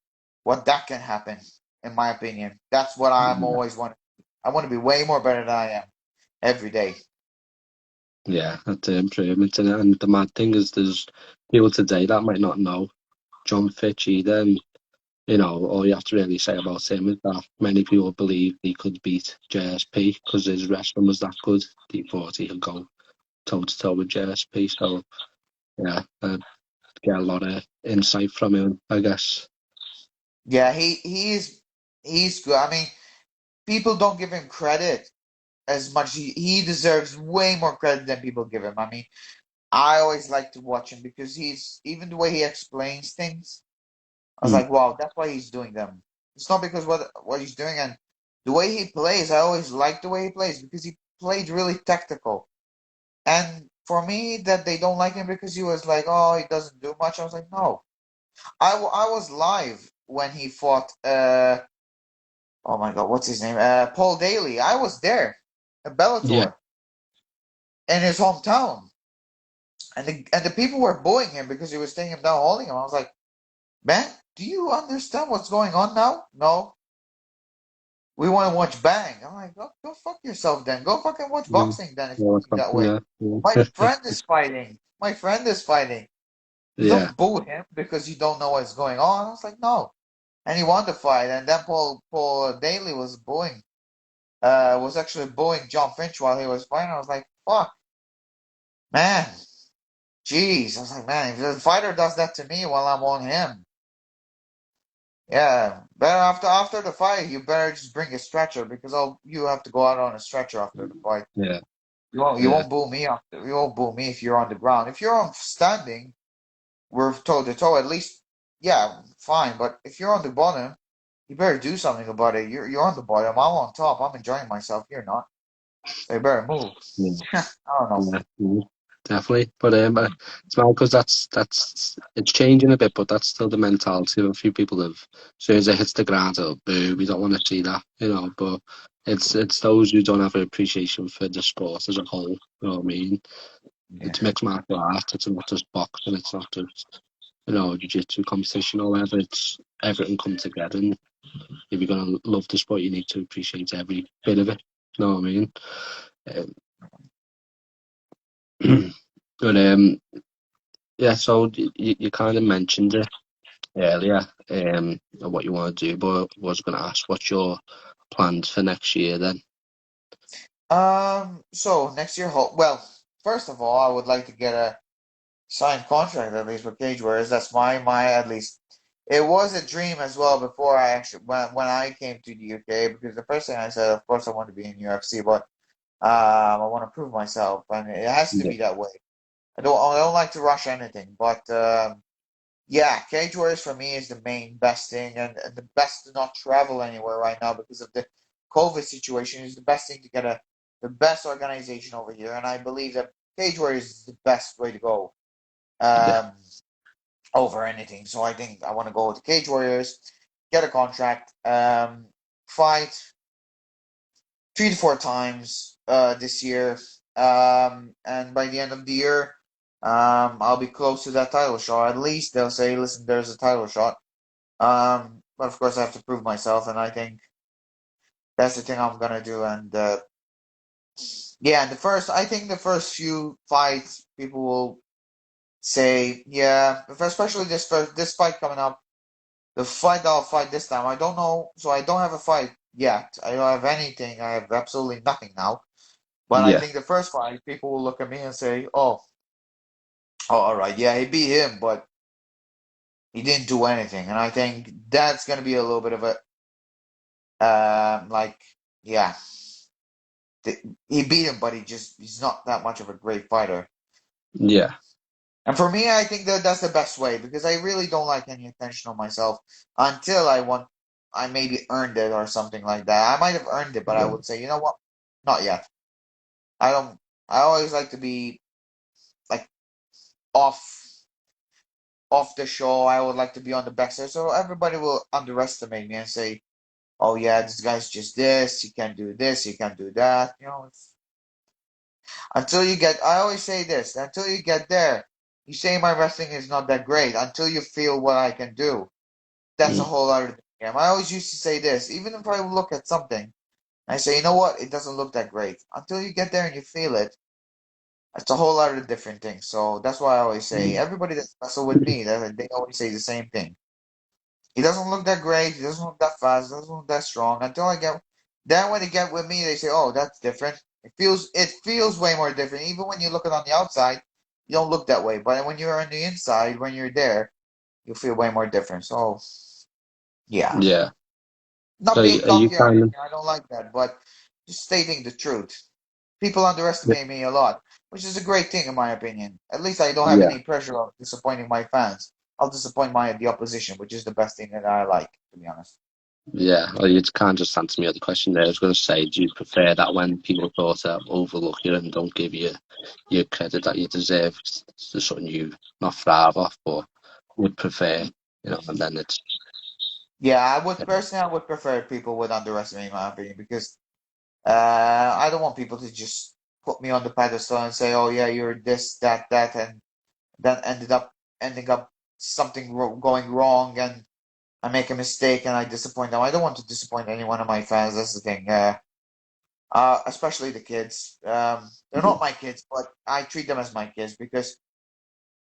what that can happen, in my opinion. That's what I'm Yeah. always wanting. I want to be way more better than I am every day. Yeah. That's an improvement in it. And the mad thing is, there's people today that might not know Jon Fitch either. And, all you have to really say about him is that many people believe he could beat JSP because his wrestling was that good. He thought he could go toe to toe with JSP. So, yeah, I get a lot of insight from him, I guess. Yeah, he's good. I mean, people don't give him credit as much. He deserves way more credit than people give him. I mean, I always like to watch him because he's even the way he explains things. I was Mm. like, wow, that's why he's doing them. It's not because what he's doing and the way he plays. I always like the way he plays because he played really tactical. And for me, that they don't like him because he was like, oh, he doesn't do much. I was like, no. I was live when he fought. Oh my God, what's his name? Paul Daly. I was there at Yeah. Bellator in his hometown, and the people were booing him because he was taking him down, holding him. I was like, man, do you understand what's going on now? No, we want to watch Bang. I'm like, go fuck yourself then. Go fucking watch Mm. boxing then if Yeah, you what's think up? that way. Yeah. My Yeah. friend is fighting. My friend is fighting. You Yeah. don't boo him because you don't know what's going on. I was like, no. And he won the fight. And then Paul Daly was actually booing Jon Fitch while he was fighting. I was like, fuck, man, jeez. I was like, man, if the fighter does that to me while I'm on him, yeah, better after the fight, you better just bring a stretcher because you have to go out on a stretcher after the fight. Yeah. You Yeah. won't boo me after you won't boo me if you're on the ground. If you're on standing, we're toe to toe. At least, yeah, fine. But if you're on the bottom, you better do something about it. You're on the bottom. I'm on top. I'm enjoying myself. You're not. So you better move. Yeah. I don't know. Yeah. Mm. Definitely. But it's not because that's it's changing a bit, but that's still the mentality of a few people have. As soon as it hits the ground, oh boo, we don't want to see that. But it's those who don't have an appreciation for the sport as a whole. You know what I mean? Yeah. It's mixed martial arts. It's not just boxing. It's not just jiu-jitsu competition or whatever. It's everything come together. And if you're gonna love the sport, you need to appreciate every bit of it. You know what I mean? But yeah. So you kind of mentioned it earlier, what you want to do, but I was going to ask, what's your plans for next year then? So next year, well, first of all, I would like to get a signed contract at least with Cage Warriors. That's my at least. it was a dream as well before I actually when I came to the UK because the first thing I said, of course, I want to be in UFC, but I want to prove myself, and it has to Yeah, be that way. I don't like to rush anything, but yeah, Cage Warriors for me is the main best thing, and the best to not travel anywhere right now because of the COVID situation is the best thing to get the best organization over here, and I believe that Cage Warriors is the best way to go yeah, um, over anything. So I think I want to go with the Cage Warriors, get a contract, fight 3 to 4 times this year, and by the end of the year, I'll be close to that title shot. At least they'll say, "Listen, there's a title shot." But of course, I have to prove myself, and I think that's the thing I'm gonna do. And yeah, I think the first few fights, people will say, yeah, especially this fight coming up, the fight I'll fight this time. I don't know, so I don't have a fight yet. I don't have anything. I have absolutely nothing now. But I yeah, think the first fight, people will look at me and say, oh, all right, yeah, he beat him, but he didn't do anything. And I think that's gonna be a little bit of a like, yeah. He beat him, but he's not that much of a great fighter. yeah, And for me, I think that that's the best way because I really don't like any attention on myself until I maybe earned it or something like that. I might have earned it, but I would say, you know what? Not yet. I don't. I always like to be like off off the show. I would like to be on the backside, so everybody will underestimate me and say, "Oh yeah, this guy's just this. He can't do this. He can't do that." Until you get, I always say this, until you get there, you say my wrestling is not that great until you feel what I can do. That's a mm, whole other game. I always used to say this, even if I look at something, I say, you know what, it doesn't look that great. Until you get there and you feel it, it's a whole other different thing. So that's why I always say, mm, everybody that's wrestled with me, they always say the same thing. He doesn't look that great. He doesn't look that fast. Doesn't look that strong. Until I get, then when they get with me, they say, "Oh, that's different." It feels way more different. Even when you look it on the outside, you don't look that way. But when you're on the inside, when you're there, you feel way more different. So yeah, yeah. not So being are you cocky or kind anything. of I don't like that, but just stating the truth. People yeah, underestimate me a lot, which is a great thing in my opinion. At least I don't have yeah, any pressure of disappointing my fans. I'll disappoint the opposition, which is the best thing that I like, to be honest. yeah. Well, you can't just answer me the question there. I was going to say, do you prefer that when people sort of overlook you and don't give you your credit that you deserve? It's something you not thrive off, but would prefer, and then it's Yeah, I would prefer people would underestimate my opinion because I don't want people to just put me on the pedestal and say, "Oh yeah, you're this, that, that," and then ending up something going wrong and I make a mistake and I disappoint them. I don't want to disappoint any one of my fans. That's the thing. Especially the kids. They're not my kids, but I treat them as my kids because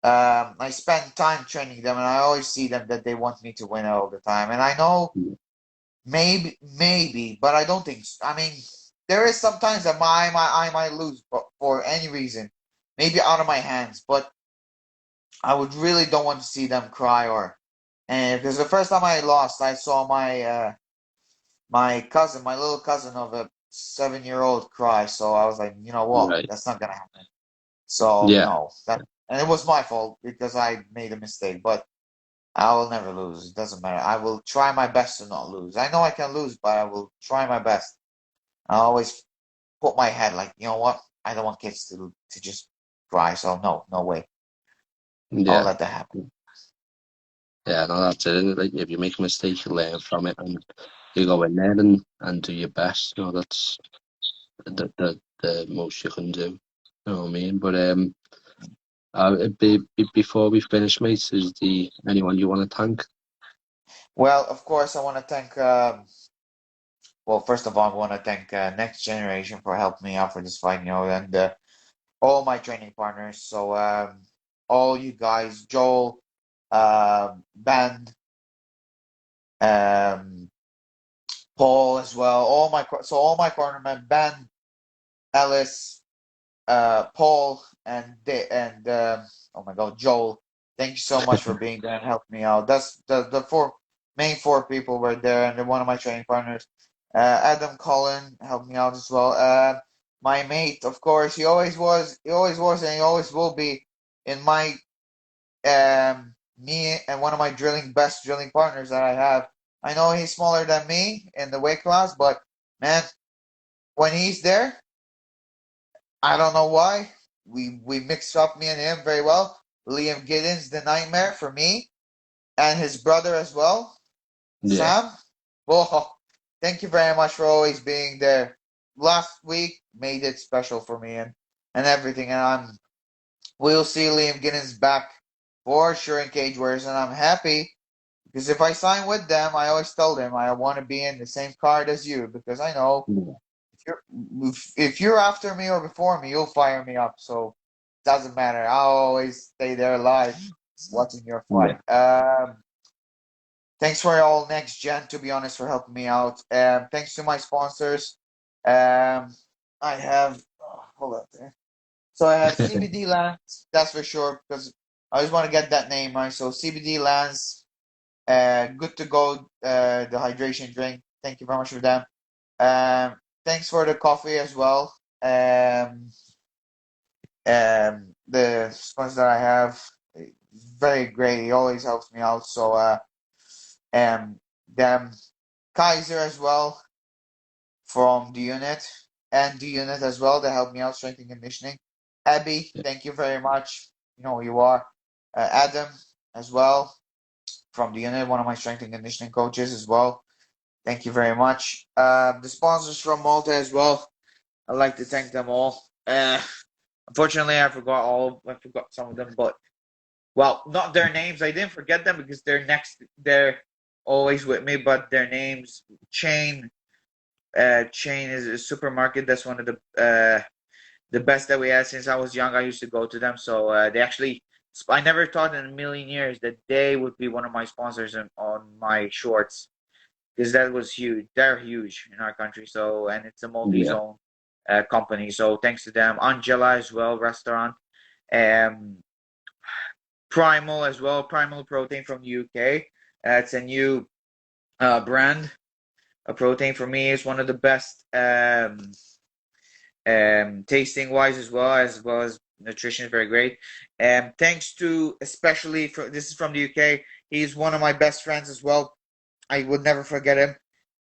I spend time training them, and I always see them that they want me to win all the time. And I know maybe, but I don't think. I mean, there is sometimes that I might lose for any reason, maybe out of my hands. But I would really don't want to see them cry and because the first time I lost, I saw my little cousin of a 7-year-old cry. So I was like, you know what, right. that's not gonna happen. So Yeah, no, and it was my fault because I made a mistake. But I will never lose. It doesn't matter. I will try my best to not lose. I know I can lose, but I will try my best. I always put my head like, you know what? I don't want kids to just cry. So no, no way. I'll yeah, let that happen. yeah. No, that's it. Like, if you make a mistake, you learn from it, and you go in there and do your best. That's the most you can do. You know what I mean? But before we finish, mate, is the anyone you want to thank? Well, of course, I want to thank. Well, first of all, I want to thank Next Generation for helping me out for this fight, and all my training partners. So all you guys, Joel, Band, um, Paul as well. All my cornermen, Ben, Ellis, Paul, and oh my God, Joel. Thank you so much for being there and helping me out. That's the main four people were there, and they're one of my training partners. Adam Cullen helped me out as well. My mate, of course, and he always will be in my me and one of my best drilling partners that I have. I know he's smaller than me in the weight class, but man, when he's there, I don't know why. We mix up me and him very well. Liam Giddens, the nightmare for me, and his brother as well, Yeah. Sam. Oh, thank you very much for always being there. Last week made it special for me and everything, and we'll see Liam Giddens back for sure in Cage Warriors, and I'm happy because if I sign with them, I always tell them I want to be in the same card as you because I know Yeah. if you're if you're after me or before me, you'll fire me up. So doesn't matter. I'll always stay there live watching your Yeah. fight. Thanks for all next gen, to be honest, for helping me out. Thanks to my sponsors. I have hold on there. So I have CBD Lands, that's for sure, because I always want to get that name right. So CBD Lands, good to go. The hydration drink. Thank you very much for them. Thanks for the coffee as well. The sponsor that I have, very great. He always helps me out. So um, them Kaiser as well from the unit and the unit as well. They helped me out strength and conditioning. Abby, thank you very much. You know who you are. Adam as well from the unit, one of my strength and conditioning coaches as well. Thank you very much. The sponsors from Malta as well. I'd like to thank them all. Unfortunately, I forgot some of them, but well, not their names. I didn't forget them because they're next. They're always with me, but their names. Chain is a supermarket. That's one of the best that we had since I was young. I used to go to them. So they actually. I never thought in a million years that they would be one of my sponsors on my shorts because that was huge. They're huge in our country. So and it's a Yeah. multi-zone company. So thanks to them, Angela as well, restaurant. Um, Primal as well, Primal Protein from the UK. It's a new brand. A protein for me is one of the best tasting wise as well as nutrition is very great. Thanks to especially for this is from the UK. He's one of my best friends as well. I would never forget him.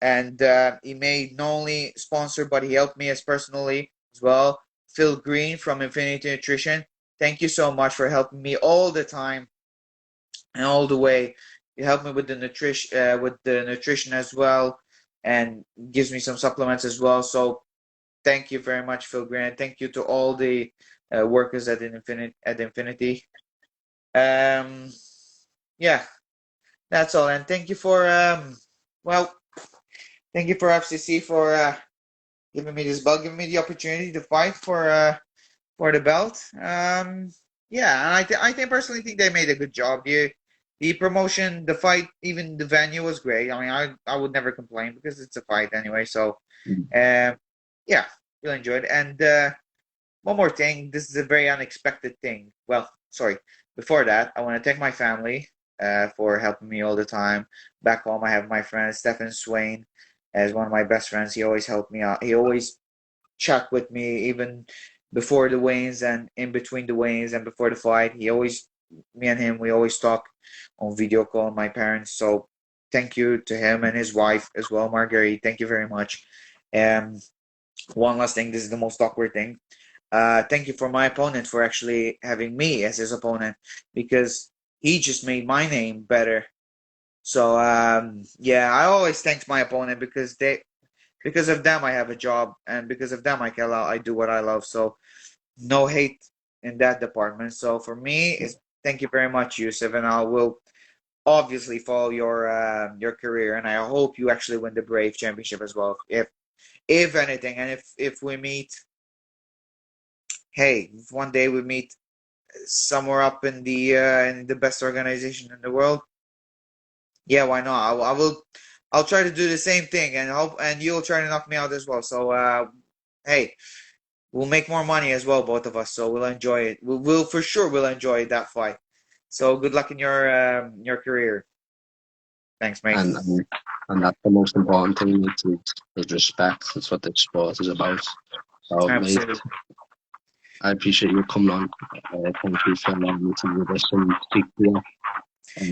And he made not only sponsor, but he helped me as personally as well. Phil Green from Infinity Nutrition. Thank you so much for helping me all the time and all the way. You help me with the nutrition as well, and gives me some supplements as well. So thank you very much, Phil Grant. Thank you to all the workers at Infinity. Um, yeah, that's all. And thank you for well, thank you for FCC for giving me this belt, giving me the opportunity to fight for the belt. Yeah, and I think personally think they made a good job. The promotion, the fight, even the venue was great. I mean, I would never complain because it's a fight anyway. So, um, yeah, really enjoyed. It. And one more thing, this is a very unexpected thing. Well, sorry. Before that, I want to thank my family for helping me all the time. Back home, I have my friend Stephen Swain as one of my best friends. He always helped me out. He always chat with me even before the weigh-ins and in between the weigh-ins and before the fight. Me and him, we always talk on video call. My parents, so thank you to him and his wife as well, Marguerite. Thank you very much. Um, one last thing. This is the most awkward thing. Thank you for my opponent for actually having me as his opponent because he just made my name better. So yeah, I always thank my opponent because of them I have a job and because of them I do what I love. So no hate in that department. So for me, it's thank you very much, Yusuf, and I will obviously follow your career, and I hope you actually win the Brave Championship as well, if anything, and if we meet, hey, if one day we meet somewhere up in the best organization in the world, yeah, why not? I will. I'll try to do the same thing, and hope, and you'll try to knock me out as well. So, hey, we'll make more money as well, both of us. So we'll enjoy it. We'll for sure we'll enjoy that fight. So good luck in your career. Thanks, mate. and and, and that's the most important thing. Is respect. That's what the sport is about. So, mate, Absolutely. I appreciate you coming on. Thank you for allowing me to do this and speak to you.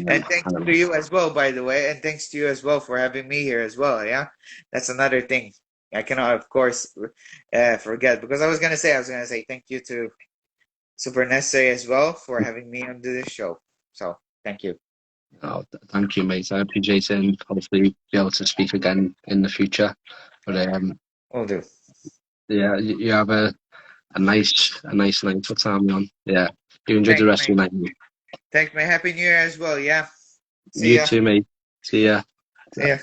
And thanks And to you as well, by the way. And thanks to you as well for having me here as well. Yeah, that's another thing I cannot, of course, forget because I was gonna say thank you to Super Nesse as well for having me on this show. So thank you. thank you, mate. I appreciate it, and hopefully be able to speak again in the future. But Will do. yeah, you have a nice night. What time are you on? Yeah, you enjoy the Thanks, rest of mate. your night, mate. Thanks, mate. Happy New Year as well. Yeah. See You ya. too, mate. See ya. See ya.